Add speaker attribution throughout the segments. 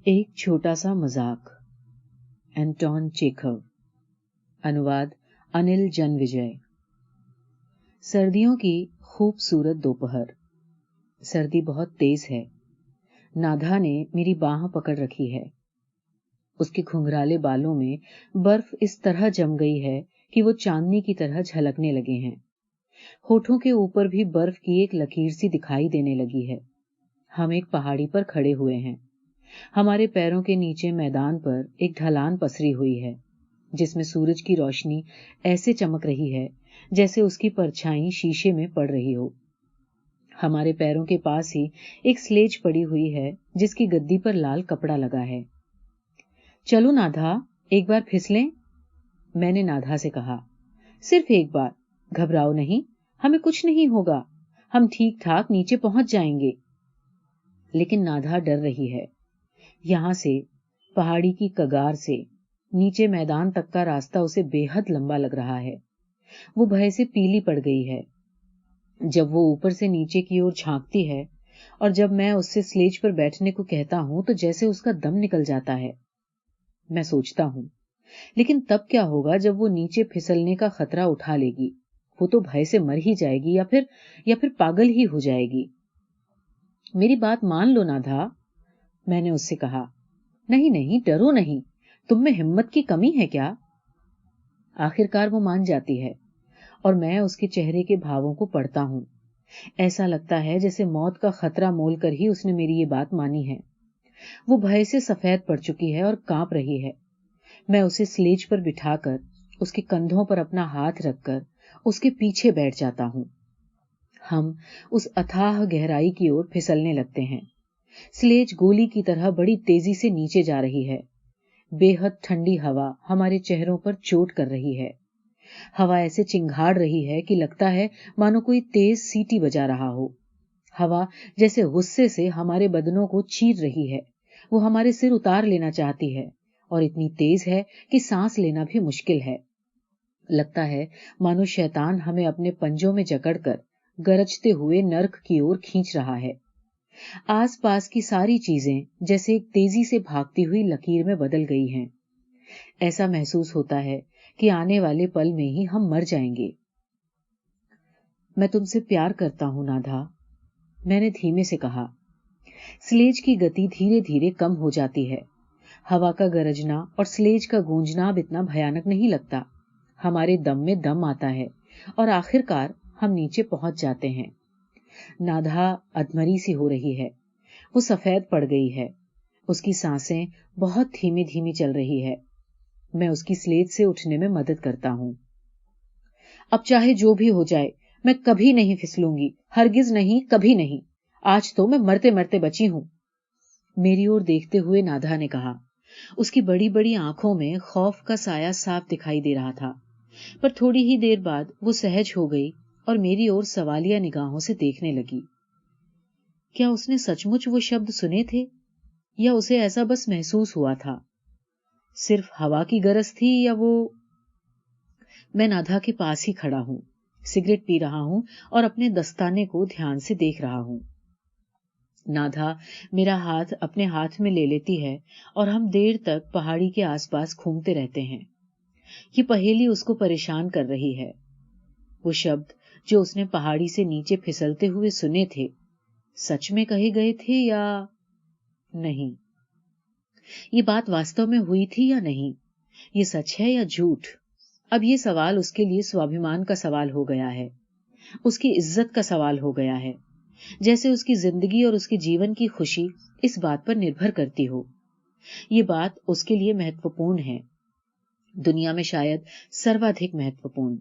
Speaker 1: एक छोटा सा मजाक। Anton Chekhov. अनुवाद अनिल जनविजय। सर्दियों की खूबसूरत दोपहर। सर्दी बहुत तेज है। नाधा ने मेरी बांह पकड़ रखी है। उसके घुंघराले बालों में बर्फ इस तरह जम गई है कि वो चांदनी की तरह झलकने लगे हैं। होठों के ऊपर भी बर्फ की एक लकीर सी दिखाई देने लगी है। हम एक पहाड़ी पर खड़े हुए हैं। हमारे पैरों के नीचे मैदान पर एक ढलान पसरी हुई है, जिसमें सूरज की रोशनी ऐसे चमक रही है जैसे उसकी परछाई शीशे में पड़ रही हो। हमारे पैरों के पास ही एक स्लेज पड़ी हुई है, जिसकी गद्दी पर लाल कपड़ा लगा है। चलो नाधा, एक बार फिसलें, मैंने नाधा से कहा। सिर्फ एक बार, घबराओ नहीं, हमें कुछ नहीं होगा, हम ठीक ठाक नीचे पहुंच जाएंगे। लेकिन नाधा डर रही है। यहां से, पहाड़ी की कगार से नीचे मैदान तक का रास्ता उसे बेहद लंबा लग रहा है। वो भय से पीली पड़ गई है। जब वो ऊपर से नीचे की ओर झांकती है और जब मैं उससे स्लेज पर बैठने को कहता हूं तो जैसे उसका दम निकल जाता है। मैं सोचता हूं, लेकिन तब क्या होगा जब वो नीचे फिसलने का खतरा उठा लेगी? वो तो भय से मर ही जाएगी या फिर पागल ही हो जाएगी। मेरी बात मान लो नाधा, मैंने उससे कहा। नहीं नहीं, डरो नहीं, तुम में हिम्मत की कमी है क्या? आखिरकार वो मान जाती है और मैं उसके चेहरे के भावों को पढ़ता हूं। ऐसा लगता है जैसे मौत का खतरा मोल कर ही उसने मेरी ये बात मानी है। वो भय से सफेद पड़ चुकी है और कांप रही है। मैं उसे स्लेज पर बिठाकर उसके कंधों पर अपना हाथ रखकर उसके पीछे बैठ जाता हूं। हम उस अथाह गहराई की ओर फिसलने लगते हैं। स्लेज गोली की तरह बड़ी तेजी से नीचे जा रही है। बेहद ठंडी हवा हमारे चेहरों पर चोट कर रही है। हवा ऐसे चिंघाड़ रही है कि लगता है मानो कोई तेज सीटी बजा रहा हो। हवा जैसे गुस्से से हमारे बदनों को चीर रही है। वो हमारे सिर उतार लेना चाहती है और इतनी तेज है कि सांस लेना भी मुश्किल है। लगता है मानो शैतान हमें अपने पंजों में जकड़कर गरजते हुए नर्क की ओर खींच रहा है। आसपास की सारी चीजें जैसे एक तेजी से भागती हुई लकीर में बदल गई हैं। ऐसा महसूस होता है कि आने वाले पल में ही हम मर जाएंगे। मैं तुमसे प्यार करता हूं नाधा, मैंने धीमे से कहा। स्लेज की गति धीरे धीरे कम हो जाती है। हवा का गरजना और स्लेज का गूंजना अब इतना भयानक नहीं लगता। हमारे दम में दम आता है और आखिरकार हम नीचे पहुंच जाते हैं। नाधा अधमरी सी हो रही है। वो सफेद पड़ गई है। उसकी सांसें बहुत धीमी धीमी चल रही है। मैं उसकी स्लेज से उठने में मदद करता हूं। अब चाहे जो भी हो जाए, मैं कभी नहीं फिसलूंगी, हरगिज नहीं, कभी नहीं। आज तो मैं मरते मरते बची हूं, मेरी ओर देखते हुए नाधा ने कहा। उसकी बड़ी बड़ी आंखों में खौफ का साया साफ दिखाई दे रहा था, पर थोड़ी ही देर बाद वो सहज हो गई और मेरी ओर सवालिया निगाहों से देखने लगी। क्या उसने सचमुच वो शब्द सुने थे या उसे ऐसा बस महसूस हुआ था? सिर्फ हवा की गरज थी या वो? मैं नाधा के पास ही खड़ा हूं, सिगरेट पी रहा हूं और अपने दस्ताने को ध्यान से देख रहा हूं। नाधा मेरा हाथ अपने हाथ में ले लेती है और हम देर तक पहाड़ी के आसपास घूमते रहते हैं। ये पहेली उसको परेशान कर रही है। वो शब्द जो उसने पहाड़ी से नीचे फिसलते हुए सुने थे, सच में कहे गए थे या नहीं? ये बात वास्तव में हुई थी या नहीं? ये सच है या झूठ? अब ये सवाल उसके लिए स्वाभिमान का सवाल हो गया है, उसकी इज्जत का सवाल हो गया है, जैसे उसकी जिंदगी और उसके जीवन की खुशी इस बात पर निर्भर करती हो। ये बात उसके लिए महत्वपूर्ण है, दुनिया में शायद सर्वाधिक महत्वपूर्ण।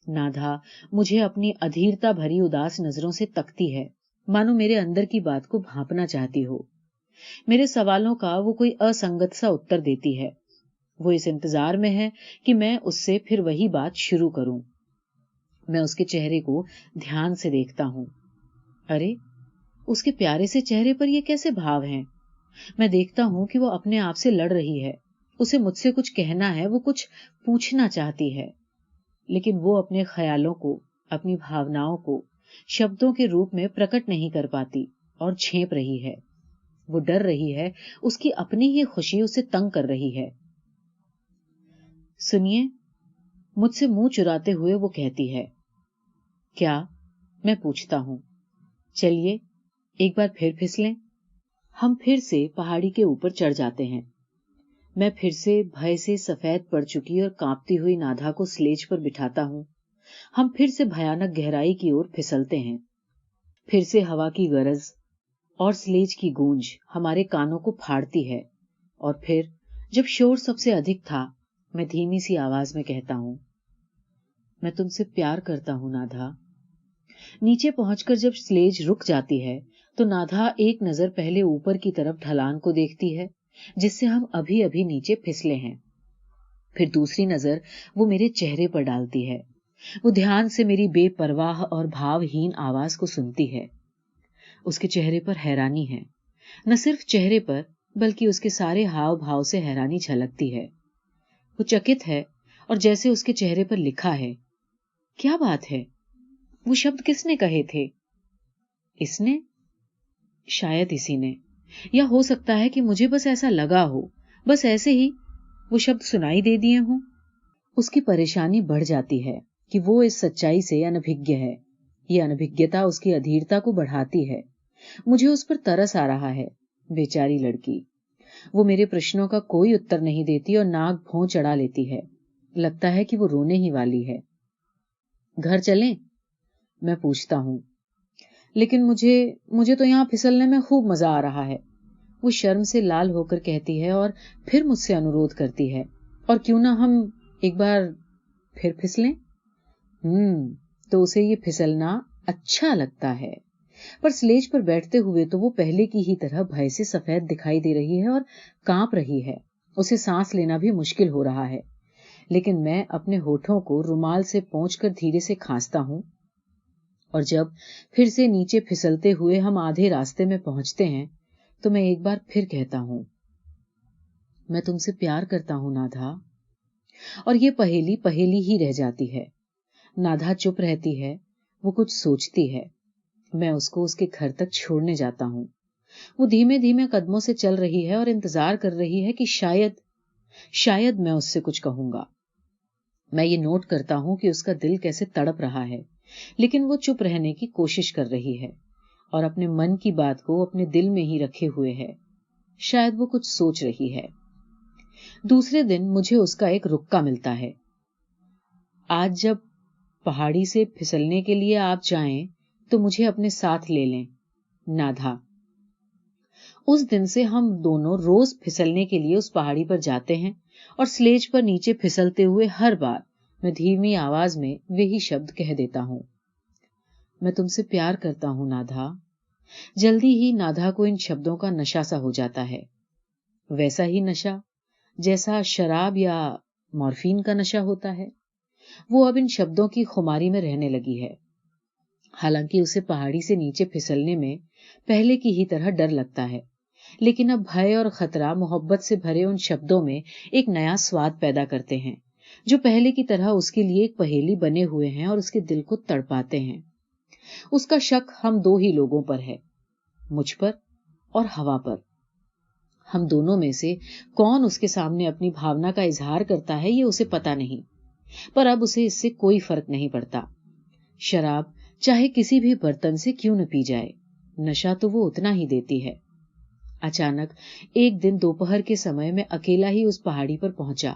Speaker 1: नाधा मुझे अपनी अधीरता भरी उदास नजरों से तकती है, मानो मेरे अंदर की बात को भांपना चाहती हो। मेरे सवालों का वो कोई असंगत सा उत्तर देती है। वो इस इंतजार में है कि मैं उससे फिर वही बात शुरू करूं। मैं उसके चेहरे को ध्यान से देखता हूं। अरे, उसके प्यारे से चेहरे पर ये कैसे भाव हैं? मैं देखता हूं कि वो अपने आप से लड़ रही है। उसे मुझसे कुछ कहना है, वो कुछ पूछना चाहती है, लेकिन वो अपने ख्यालों को, अपनी भावनाओं को शब्दों के रूप में प्रकट नहीं कर पाती और झेप रही है। वो डर रही है, उसकी अपनी ही खुशी उसे तंग कर रही है। सुनिए, मुझसे मुंह चुराते हुए वो कहती है। क्या? मैं पूछता हूं। चलिए एक बार फिर फिसलें। हम फिर से पहाड़ी के ऊपर चढ़ जाते हैं। मैं फिर से भय से सफेद पड़ चुकी और कांपती हुई नाधा को स्लेज पर बिठाता हूं। हम फिर से भयानक गहराई की ओर फिसलते हैं। फिर से हवा की गरज और स्लेज की गूंज हमारे कानों को फाड़ती है। और फिर जब शोर सबसे अधिक था, मैं धीमी सी आवाज में कहता हूं, मैं तुमसे प्यार करता हूं नाधा। नीचे पहुंचकर जब स्लेज रुक जाती है तो नाधा एक नजर पहले ऊपर की तरफ ढलान को देखती है जिससे हम अभी अभी नीचे फिसले हैं। फिर दूसरी नजर वो मेरे चेहरे पर डालती है। वो ध्यान से मेरी बेपरवाह और भावहीन आवाज को सुनती है। उसके चेहरे पर हैरानी है। न सिर्फ चेहरे पर बल्कि उसके सारे हाव भाव से हैरानी झलकती है। वो चकित है और जैसे उसके चेहरे पर लिखा है। क्या बात है? वो शब्द किसने कहे थे? इसने? शायद इसी ने। या हो सकता है कि मुझे बस ऐसा लगा हो, बस ऐसे ही वो शब्द सुनाई दे दिए हों। उसकी परेशानी बढ़ जाती है कि वो इस सच्चाई से अनभिज्ञ है। ये अनभिज्ञता उसकी अधीरता को बढ़ाती है। मुझे उस पर तरस आ रहा है। बेचारी लड़की। वो मेरे प्रश्नों का कोई उत्तर नहीं देती और नाक भौं चढ़ा लेती है। लगता है कि वो रोने ही वाली है। घर चलें? मैं पूछता हूं। लेकिन मुझे तो यहां फिसलने में खूब मजा आ रहा है। वो शर्म से लाल होकर कहती है और फिर मुझसे अनुरोध करती है, और क्यों ना हम एक बार फिर फिसलें? तो उसे ये फिसलना अच्छा लगता है। पर स्लेज पर बैठते हुए तो वो पहले की ही तरह भय से सफेद दिखाई दे रही है और कांप रही है। उसे सांस लेना भी मुश्किल हो रहा है। लेकिन मैं अपने होठों को रुमाल से पोंछकर धीरे से खांसता हूं। और जब फिर से नीचे फिसलते हुए हम आधे रास्ते में पहुंचते हैं तो मैं एक बार फिर कहता हूं, मैं तुमसे प्यार करता हूं नाधा। और ये पहेली पहेली ही रह जाती है। नाधा चुप रहती है। वो कुछ सोचती है। मैं उसको उसके घर तक छोड़ने जाता हूं। वो धीमे धीमे कदमों से चल रही है और इंतजार कर रही है कि शायद मैं उससे कुछ कहूंगा। मैं ये नोट करता हूं कि उसका दिल कैसे तड़प रहा है, लेकिन वो चुप रहने की कोशिश कर रही है और अपने मन की बात को अपने दिल में ही रखे हुए है। शायद वो कुछ सोच रही है। दूसरे दिन मुझे उसका एक रुक्का मिलता है। आज जब पहाड़ी से फिसलने के लिए आप जाएं तो मुझे अपने साथ ले लें, नाधा। उस दिन से हम दोनों रोज फिसलने के लिए उस पहाड़ी पर जाते हैं और स्लेज पर नीचे फिसलते हुए हर बार मैं धीमी आवाज में वही शब्द कह देता हूं, मैं तुमसे प्यार करता हूं नाधा। जल्दी ही नाधा को इन शब्दों का नशा सा हो जाता है। वैसा ही नशा जैसा शराब या मॉर्फिन का नशा होता है। वो अब इन शब्दों की खुमारी में रहने लगी है। हालांकि उसे पहाड़ी से नीचे फिसलने में पहले की ही तरह डर लगता है, लेकिन अब भय और खतरा मोहब्बत से भरे उन शब्दों में एक नया स्वाद पैदा करते हैं, जो पहले की तरह उसके लिए एक पहेली बने हुए हैं और उसके दिल को तड़पाते हैं। उसका शक हम दो ही लोगों पर है, मुझ पर और हवा पर। हम दोनों में से कौन उसके सामने अपनी भावना का इजहार करता है ये उसे पता नहीं, पर अब उसे इससे कोई फर्क नहीं पड़ता। शराब चाहे किसी भी बर्तन से क्यों न पी जाए, नशा तो वो उतना ही देती है। अचानक एक दिन दोपहर के समय में अकेला ही उस पहाड़ी पर पहुंचा।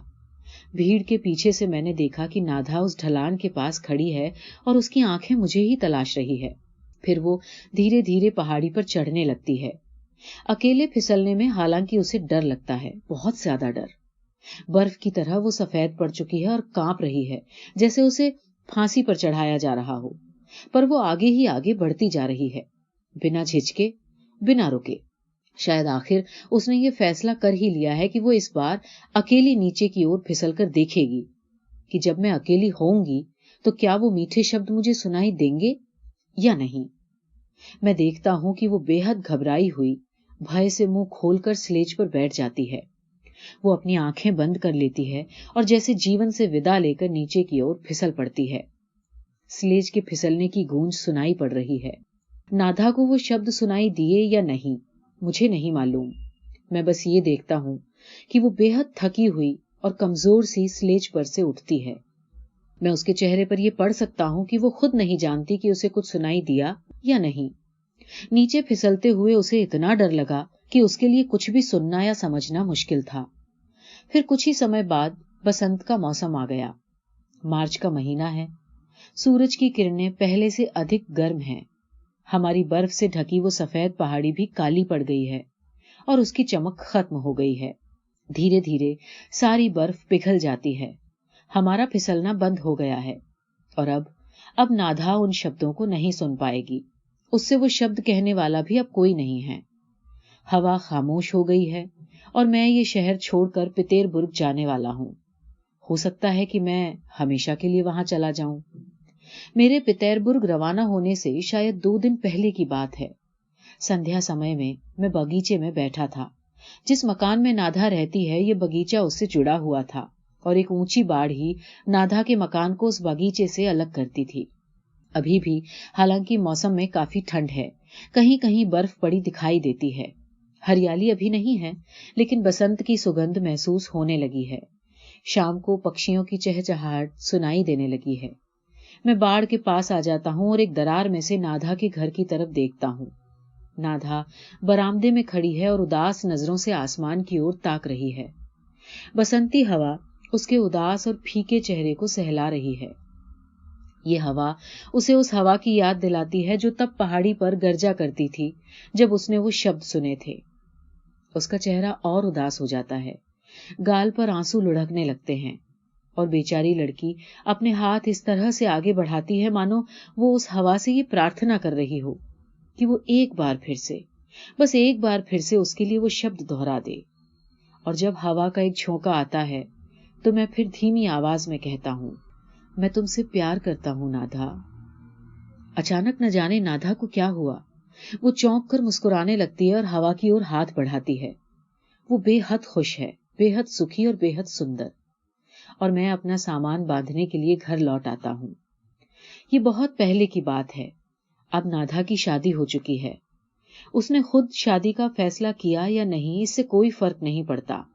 Speaker 1: भीड़ के पीछे से मैंने देखा कि नाधा उस ढलान के पास खड़ी है और उसकी आंखें मुझे ही तलाश रही है। फिर वो धीरे धीरे पहाड़ी पर चढ़ने लगती है। अकेले फिसलने में हालांकि उसे डर लगता है, बहुत ज्यादा डर। बर्फ की तरह वो सफेद पड़ चुकी है और कांप रही है, जैसे उसे फांसी पर चढ़ाया जा रहा हो। पर वो आगे ही आगे बढ़ती जा रही है, बिना झिझके, बिना रुके। शायद आखिर उसने ये फैसला कर ही लिया है कि वो इस बार अकेली नीचे की ओर फिसल कर देखेगी कि जब मैं अकेली होऊंगी तो क्या वो मीठे शब्द मुझे सुनाई देंगे या नहीं। मैं देखता हूं कि वो बेहद घबराई हुई भय से मुंह खोलकर स्लेज पर बैठ जाती है। वो अपनी आंखें बंद कर लेती है और जैसे जीवन से विदा लेकर नीचे की ओर फिसल पड़ती है। स्लेज के फिसलने की गूंज सुनाई पड़ रही है। नाधा को वो शब्द सुनाई दिए या नहीं, मुझे नहीं मालूम। मैं बस ये देखता हूं कि वो बेहद थकी हुई और कमजोर सी स्लेज पर से उठती है। मैं उसके चेहरे पर ये पढ़ सकता हूं कि वो खुद नहीं जानती कि उसे कुछ सुनाई दिया या नहीं। नीचे फिसलते हुए उसे इतना डर लगा कि उसके लिए कुछ भी सुनना या समझना मुश्किल था। फिर कुछ ही समय बाद बसंत का मौसम आ गया। मार्च का महीना है। सूरज की किरणें पहले से अधिक गर्म हैं। हमारी बर्फ से ढकी वो सफेद पहाड़ी भी काली पड़ गई है और उसकी चमक खत्म हो गई है। धीरे धीरे सारी बर्फ पिघल जाती है। हमारा फिसलना बंद हो गया है और अब नाधा उन शब्दों को नहीं सुन पाएगी। उससे वो शब्द कहने वाला भी अब कोई नहीं है। हवा खामोश हो गई है और मैं ये शहर छोड़कर पीतेरबुर्ग जाने वाला हूं। हो सकता है कि मैं हमेशा के लिए वहां चला जाऊं। मेरे पीतेरबुर्ग रवाना होने से शायद 2 दिन पहले की बात है। संध्या समय में मैं बगीचे में बैठा था। जिस मकान में नाधा रहती है, ये बगीचा उससे जुड़ा हुआ था और एक ऊंची बाड़ ही नाधा के मकान को उस बगीचे से अलग करती थी। अभी भी हालांकि मौसम में काफी ठंड है, कहीं कहीं बर्फ पड़ी दिखाई देती है। हरियाली अभी नहीं है, लेकिन बसंत की सुगंध महसूस होने लगी है। शाम को पक्षियों की चहचहाहट सुनाई देने लगी है। मैं बाड़ के पास आ जाता हूं और एक दरार में से नाधा के घर की तरफ देखता हूं। नाधा बरामदे में खड़ी है और उदास नजरों से आसमान की ओर ताक रही है। बसंती हवा उसके उदास और फीके चेहरे को सहला रही है। ये हवा उसे उस हवा की याद दिलाती है जो तब पहाड़ी पर गरजा करती थी जब उसने वो शब्द सुने थे। उसका चेहरा और उदास हो जाता है। गाल पर आंसू लुढ़कने लगते हैं और बेचारी लड़की अपने हाथ इस तरह से आगे बढ़ाती है मानो वो उस हवा से ये प्रार्थना कर रही हो कि वो एक बार फिर से, बस एक बार फिर से उसके लिए वो शब्द दोहरा दे। और जब हवा का एक झोंका आता है तो मैं फिर धीमी आवाज में कहता हूं, मैं तुमसे प्यार करता हूं नाधा। अचानक न जाने नाधा को क्या हुआ, वो चौंक कर मुस्कुराने लगती है और हवा की ओर हाथ बढ़ाती है। वो बेहद खुश है, बेहद सुखी और बेहद सुंदर। और मैं अपना सामान बांधने के लिए घर लौट आता हूं। ये बहुत पहले की बात है। अब नाधा की शादी हो चुकी है। उसने खुद शादी का फैसला किया या नहीं, इससे कोई फर्क नहीं पड़ता।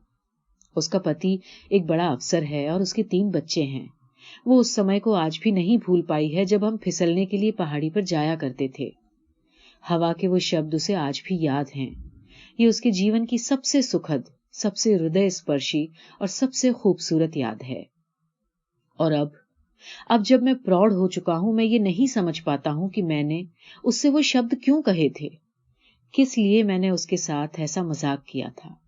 Speaker 1: उसका पति एक बड़ा अफसर है और उसके 3 बच्चे हैं। वो उस समय को आज भी नहीं भूल पाई है जब हम फिसलने के लिए पहाड़ी पर जाया करते थे। हवा के वो शब्द उसे आज भी याद हैं। ये उसके जीवन की सबसे सुखद, सबसे हृदय स्पर्शी और सबसे खूबसूरत याद है। और अब जब मैं प्रौढ़ हो चुका हूं, मैं ये नहीं समझ पाता हूं कि मैंने उससे वो शब्द क्यों कहे थे, किस लिए मैंने उसके साथ ऐसा मजाक किया था।